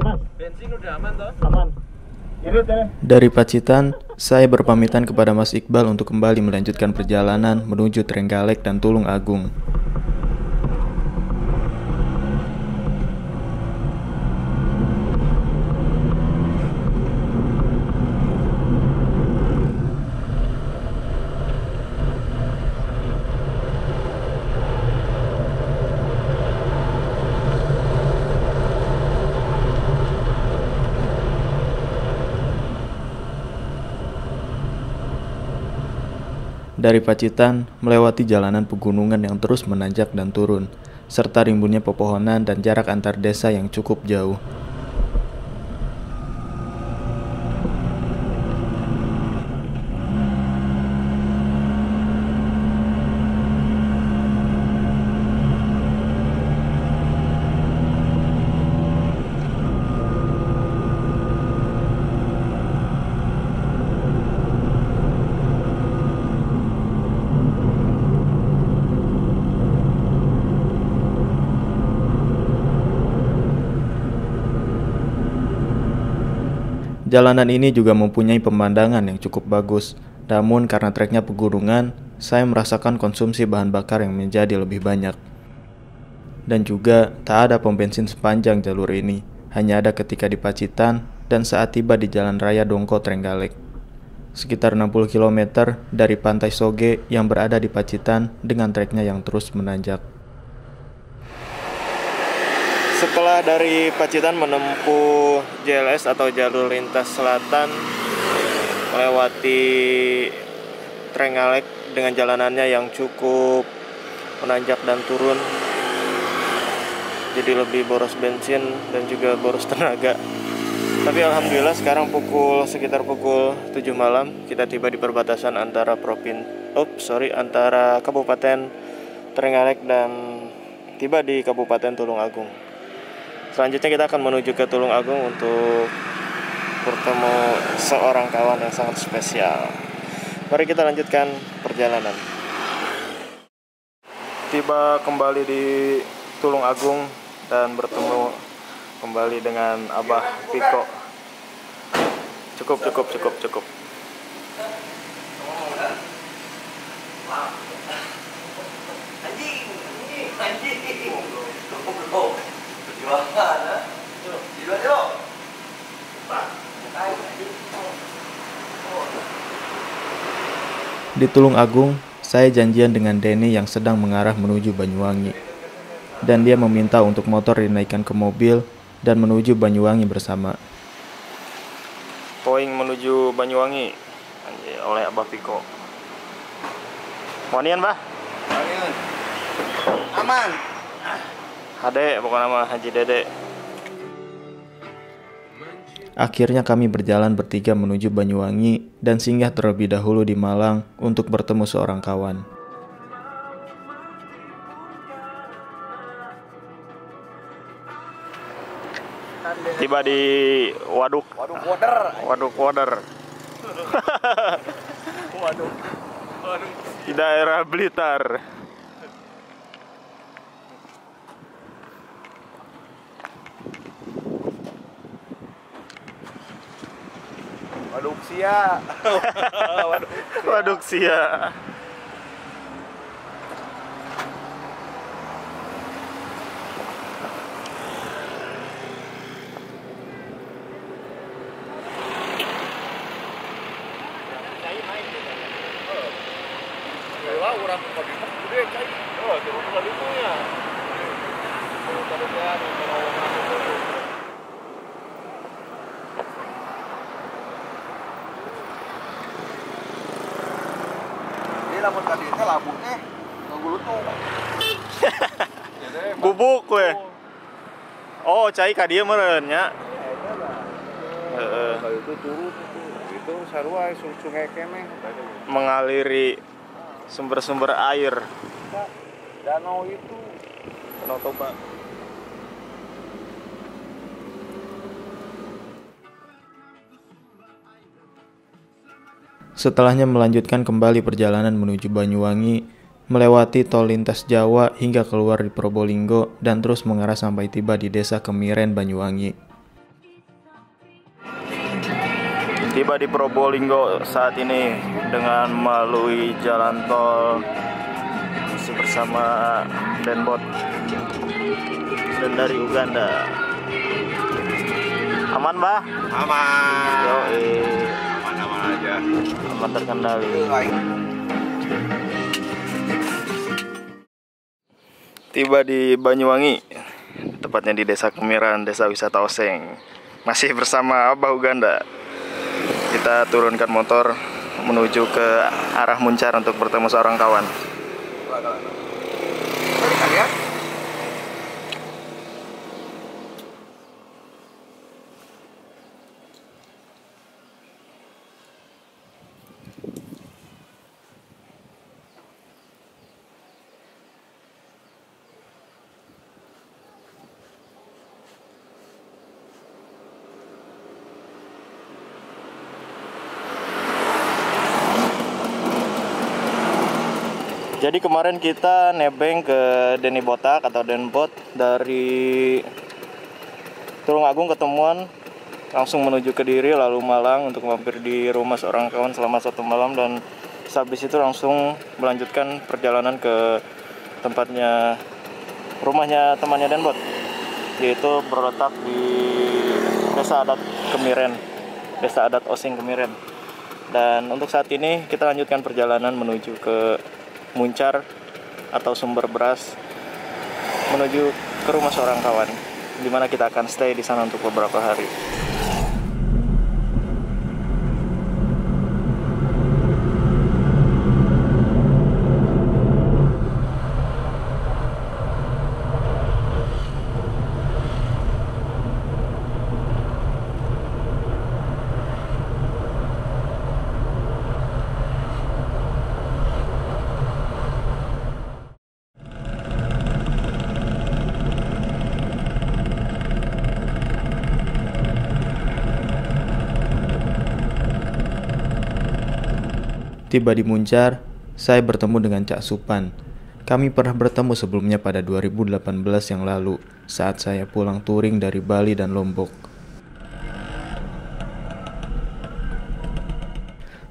Mas. Bensin udah aman toh? Aman. Irit ya. Dari Pacitan, saya berpamitan kepada Mas Iqbal untuk kembali melanjutkan perjalanan menuju Trenggalek dan Tulung Agung. Dari Pacitan, melewati jalanan pegunungan yang terus menanjak dan turun, serta rimbunnya pepohonan dan jarak antar desa yang cukup jauh. Jalanan ini juga mempunyai pemandangan yang cukup bagus, namun karena treknya pegunungan, saya merasakan konsumsi bahan bakar yang menjadi lebih banyak. Dan juga tak ada pom bensin sepanjang jalur ini, hanya ada ketika di Pacitan dan saat tiba di Jalan Raya Dongko Trenggalek. Sekitar 60 km dari Pantai Soge yang berada di Pacitan dengan treknya yang terus menanjak. Setelah dari Pacitan menempuh JLS atau jalur lintas selatan, melewati Trenggalek dengan jalanannya yang cukup menanjak dan turun, jadi lebih boros bensin dan juga boros tenaga. Tapi alhamdulillah sekarang sekitar pukul 7 malam kita tiba di perbatasan antara antara Kabupaten Trenggalek dan tiba di Kabupaten Tulung Agung. Selanjutnya kita akan menuju ke Tulung Agung untuk bertemu seorang kawan yang sangat spesial. Mari kita lanjutkan perjalanan. Tiba kembali di Tulung Agung dan bertemu kembali dengan Abah Piko. Cukup. Di Tulung Agung, saya janjian dengan Denny yang sedang mengarah menuju Banyuwangi. Dan dia meminta untuk motor dinaikkan ke mobil dan menuju Banyuwangi bersama. Poing menuju Banyuwangi oleh Abah Piko. Wanian, Bah? Wanian. Aman. Hade, bukan nama Haji Dede. Akhirnya kami berjalan bertiga menuju Banyuwangi dan singgah terlebih dahulu di Malang untuk bertemu seorang kawan. Tiba di Waduk Wader. Di daerah Blitar. Waduk Sia. Orang Padima gede cai. Oh, itu Padima ya. Ini lamun tadi teh labutnya ngagulutung. Bubuk we. Oh, cai ka dieu meureun nya. Heeh. Itu turun itu sarua sungai kemeh Mengaliri sumber-sumber air. Danau itu Danau Toba. Setelahnya melanjutkan kembali perjalanan menuju Banyuwangi, melewati tol lintas Jawa hingga keluar di Probolinggo dan terus mengarah sampai tiba di desa Kemiren, Banyuwangi. Tiba di Probolinggo saat ini dengan melalui jalan tol, masih bersama Denbot dan dari Uganda. Aman, Mbah? Aman. Yoi. Aman-aman aja. Aman terkendali. Tiba di Banyuwangi, tepatnya di Desa Kemiran, Desa Wisata Oseng. Masih bersama Abah Uganda. Kita turunkan motor menuju ke arah Muncar untuk bertemu seorang kawan. Kalian? Jadi kemarin kita nebeng ke Denny Botak atau Denbot dari Tulung Agung, ketemuan langsung menuju ke Diri lalu Malang untuk mampir di rumah seorang kawan selama 1 malam, dan habis itu langsung melanjutkan perjalanan ke tempatnya, rumahnya temannya Denbot, yaitu berletak di Desa Adat Kemiren, Desa Adat Osing Kemiren. Dan untuk saat ini kita lanjutkan perjalanan menuju ke Muncar atau Sumber Beras, menuju ke rumah seorang kawan, di mana kita akan stay di sana untuk beberapa hari. Tiba di Muncar, saya bertemu dengan Cak Supan. Kami pernah bertemu sebelumnya pada 2018 yang lalu saat saya pulang touring dari Bali dan Lombok.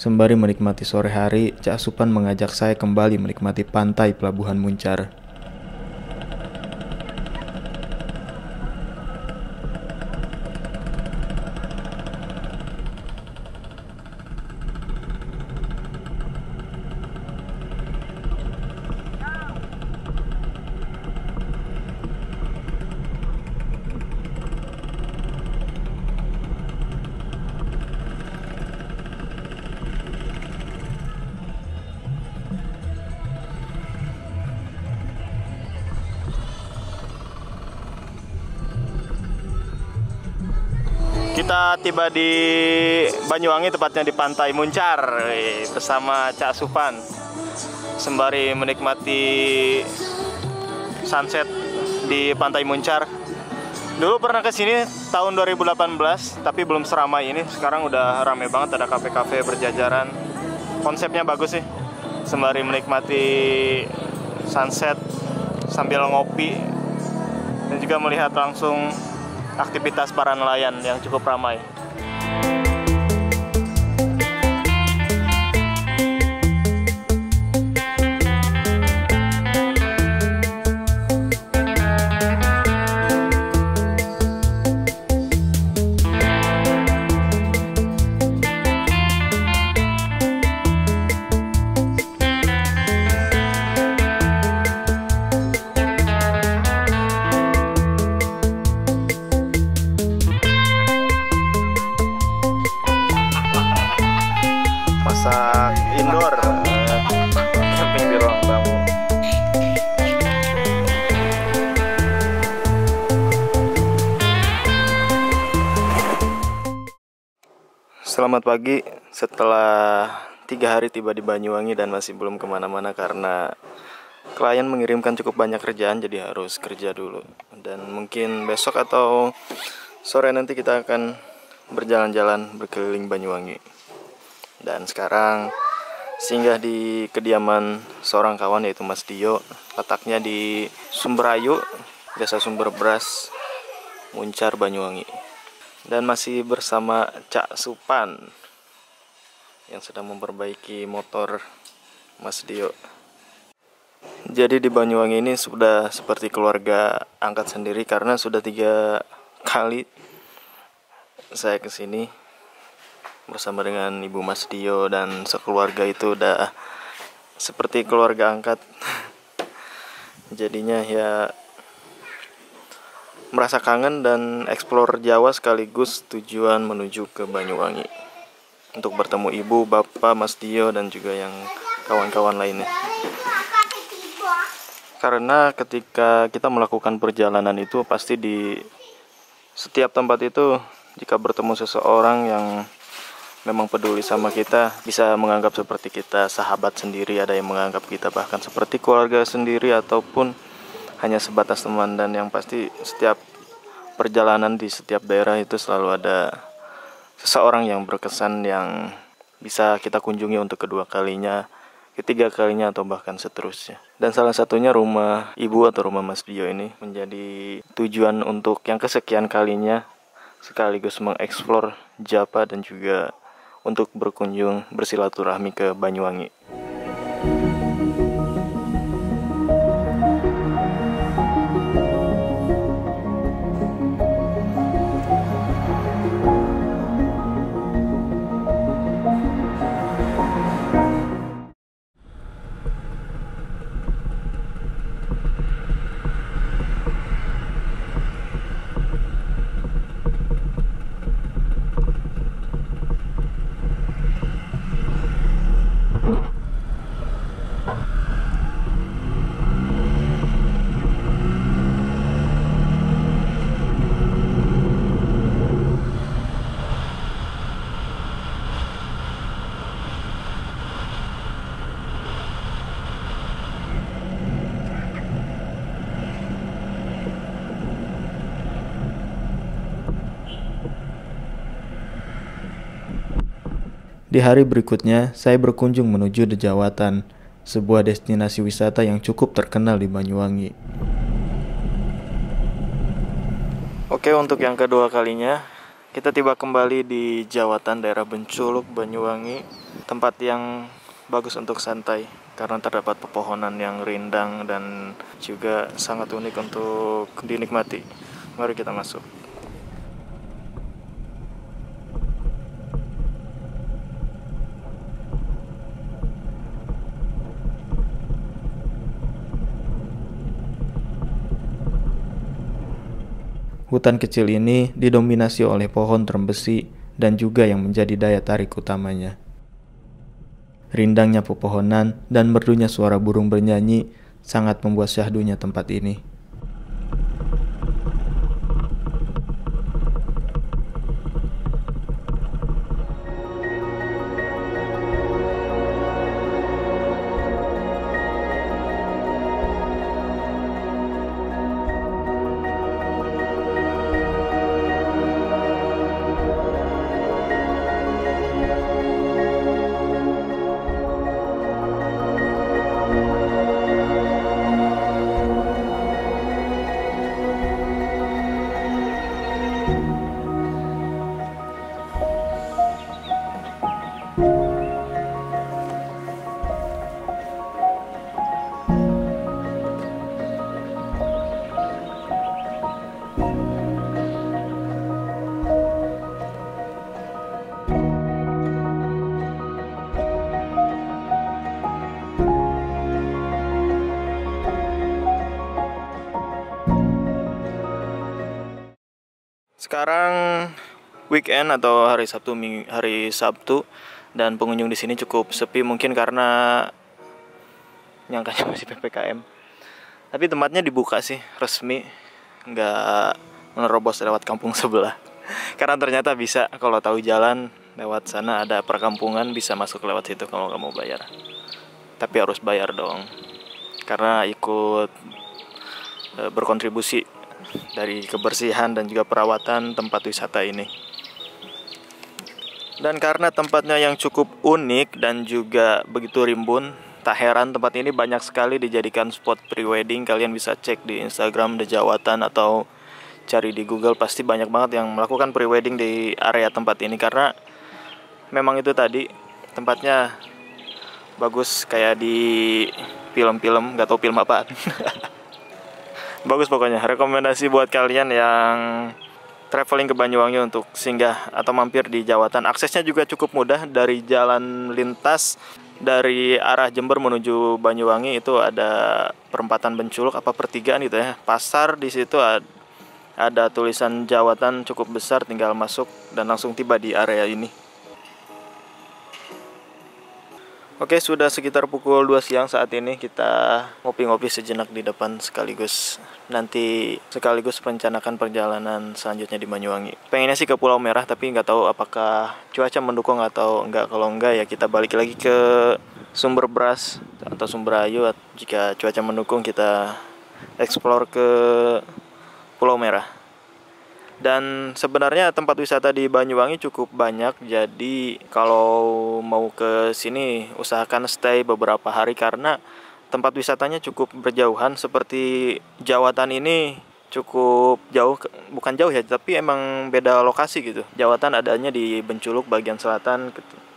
Sembari menikmati sore hari, Cak Supan mengajak saya kembali menikmati pantai Pelabuhan Muncar. Kita tiba di Banyuwangi, tepatnya di Pantai Muncar bersama Cak Supan, sembari menikmati sunset di Pantai Muncar. Dulu pernah ke sini tahun 2018, tapi belum seramai ini. Sekarang udah rame banget, ada kafe-kafe berjajaran. Konsepnya bagus sih, sembari menikmati sunset sambil ngopi dan juga melihat langsung aktivitas para nelayan yang cukup ramai. Masak indoor, camping di ruang tamu. Selamat pagi. Setelah 3 hari tiba di Banyuwangi dan masih belum kemana-mana karena klien mengirimkan cukup banyak kerjaan, jadi harus kerja dulu. Dan mungkin besok atau sore nanti kita akan berjalan-jalan berkeliling Banyuwangi. Dan sekarang singgah di kediaman seorang kawan yaitu Mas Dio, letaknya di Sumberayu, Desa Sumber Beras, Muncar, Banyuwangi. Dan masih bersama Cak Supan. yang sedang memperbaiki motor Mas Dio. Jadi di Banyuwangi ini sudah seperti keluarga angkat sendiri karena sudah 3 kali saya kesini bersama dengan Ibu Mas Dio dan sekeluarga. Itu udah seperti keluarga angkat. Jadinya ya merasa kangen dan eksplor Jawa sekaligus tujuan menuju ke Banyuwangi untuk bertemu ibu, bapak, Mas Dio dan juga yang kawan-kawan lainnya. Karena ketika kita melakukan perjalanan itu pasti di setiap tempat itu jika bertemu seseorang yang memang peduli sama kita, bisa menganggap seperti kita sahabat sendiri, ada yang menganggap kita bahkan seperti keluarga sendiri ataupun hanya sebatas teman. Dan yang pasti setiap perjalanan di setiap daerah itu selalu ada seseorang yang berkesan yang bisa kita kunjungi untuk kedua kalinya, ketiga kalinya atau bahkan seterusnya. Dan salah satunya rumah ibu atau rumah Mas Dio ini menjadi tujuan untuk yang kesekian kalinya sekaligus mengeksplor Japa dan juga untuk berkunjung bersilaturahmi ke Banyuwangi. Di hari berikutnya, saya berkunjung menuju Dejawatan, sebuah destinasi wisata yang cukup terkenal di Banyuwangi. Oke, untuk yang kedua kalinya, kita tiba kembali di Jawatan, daerah Benculuk, Banyuwangi. Tempat yang bagus untuk santai, karena terdapat pepohonan yang rindang dan juga sangat unik untuk dinikmati. Mari kita masuk. Hutan kecil ini didominasi oleh pohon terembesi dan juga yang menjadi daya tarik utamanya. Rindangnya pepohonan dan merdunya suara burung bernyanyi sangat membuat syahdunya tempat ini. Sekarang weekend atau hari Sabtu dan pengunjung di sini cukup sepi, mungkin karena nyangkanya masih PPKM. Tapi tempatnya dibuka sih, resmi, nggak menerobos lewat kampung sebelah. Karena ternyata bisa, kalau tahu jalan lewat sana ada perkampungan, bisa masuk lewat situ kalau nggak mau bayar. Tapi harus bayar dong, karena ikut berkontribusi dari kebersihan dan juga perawatan tempat wisata ini. Dan karena tempatnya yang cukup unik dan juga begitu rimbun, tak heran tempat ini banyak sekali dijadikan spot pre-wedding. Kalian bisa cek di Instagram Dejawatan atau cari di Google, pasti banyak banget yang melakukan pre-wedding di area tempat ini. Karena memang itu tadi, tempatnya bagus kayak di film-film, nggak tahu film apaan. Bagus pokoknya, rekomendasi buat kalian yang traveling ke Banyuwangi untuk singgah atau mampir di Jawatan. Aksesnya juga cukup mudah dari jalan lintas dari arah Jember menuju Banyuwangi. Itu ada perempatan Benculuk apa pertigaan gitu ya. Pasar di situ ada tulisan Jawatan cukup besar, tinggal masuk dan langsung tiba di area ini. Oke, sudah sekitar pukul 2 siang saat ini. Kita ngopi-ngopi sejenak di depan sekaligus merencanakan perjalanan selanjutnya di Banyuwangi. Pengennya sih ke Pulau Merah, tapi nggak tahu apakah cuaca mendukung atau enggak. Kalau enggak ya kita balik lagi ke Sumber Beras atau Sumber Ayu. Jika cuaca mendukung kita explore ke Pulau Merah. Dan sebenarnya tempat wisata di Banyuwangi cukup banyak. Jadi kalau mau ke sini usahakan stay beberapa hari karena tempat wisatanya cukup berjauhan. Seperti Jawatan ini cukup jauh, bukan jauh ya, tapi emang beda lokasi gitu. Jawatan adanya di Benculuk bagian selatan.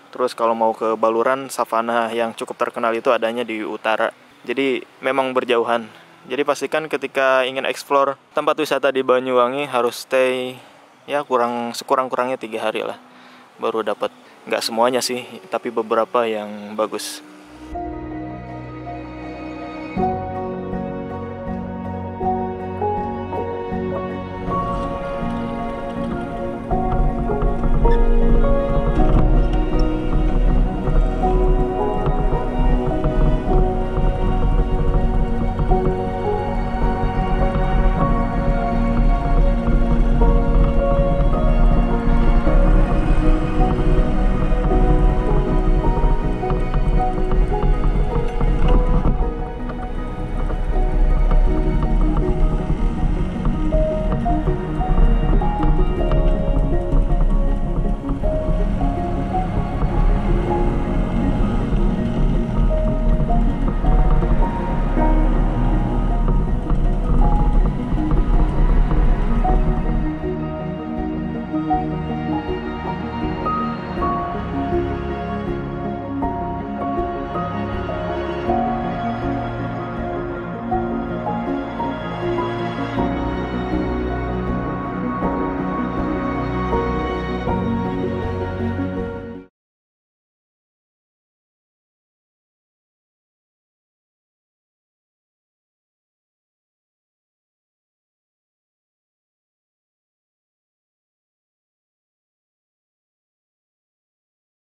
Terus kalau mau ke Baluran, Savana yang cukup terkenal itu adanya di utara. Jadi memang berjauhan. Jadi pastikan ketika ingin explore tempat wisata di Banyuwangi harus stay ya sekurang-kurangnya 3 hari lah. Baru dapat, nggak semuanya sih, tapi beberapa yang bagus.